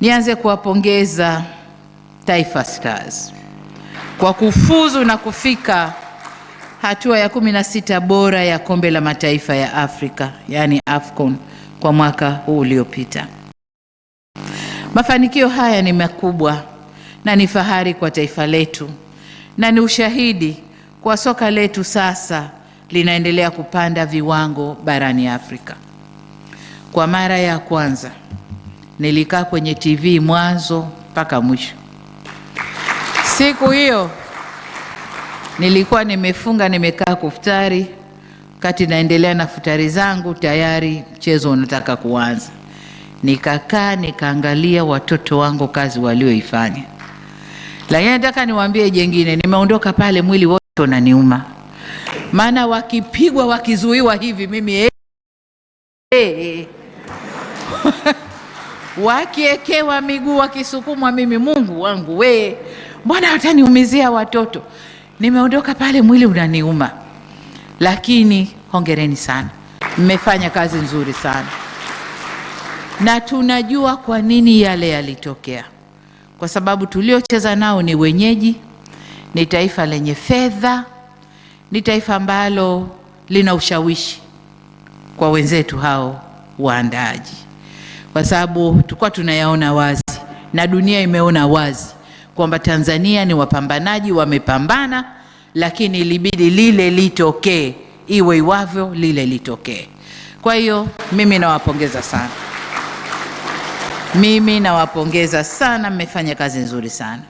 Nianze kuwapongeza Taifa Stars kwa kufuzu na kufika hatua ya 16 bora ya Kombe la Mataifa ya Afrika, yani AFCON, kwa mwaka huu uliopita. Mafanikio haya ni makubwa na ni fahari kwa taifa letu, na ni ushahidi kwa soka letu sasa linaendelea kupanda viwango barani Afrika. Kwa mara ya kwanza nilikaa kwenye TV mwanzo mpaka mwisho. Siku hiyo nilikuwa nimefunga, nimekaa kuftari. Wakati naendelea na futari zangu, tayari mchezo unataka kuanza. Nikakaa nikaangalia watoto wangu kazi walioifanya. Lakini nataka niwaambie jengine, nimeondoka pale mwili wote unaniuma. Maana wakipigwa, wakizuiwa hivi mimi wakiekewa miguu, wakisukumwa mimi, Mungu wangu mbona wataniumizia watoto? Nimeondoka pale mwili unaniuma. Lakini hongereni sana, mmefanya kazi nzuri sana, na tunajua kwa nini yale yalitokea. Kwa sababu tuliocheza nao ni wenyeji, ni taifa lenye fedha, ni taifa ambalo lina ushawishi kwa wenzetu hao waandaaji. Kwa sababu tulikuwa tunayaona wazi na dunia imeona wazi kwamba Tanzania ni wapambanaji, wamepambana, lakini ilibidi lile litokee, iwe iwavyo lile litokee. Kwa hiyo mimi nawapongeza sana. Mmefanya kazi nzuri sana.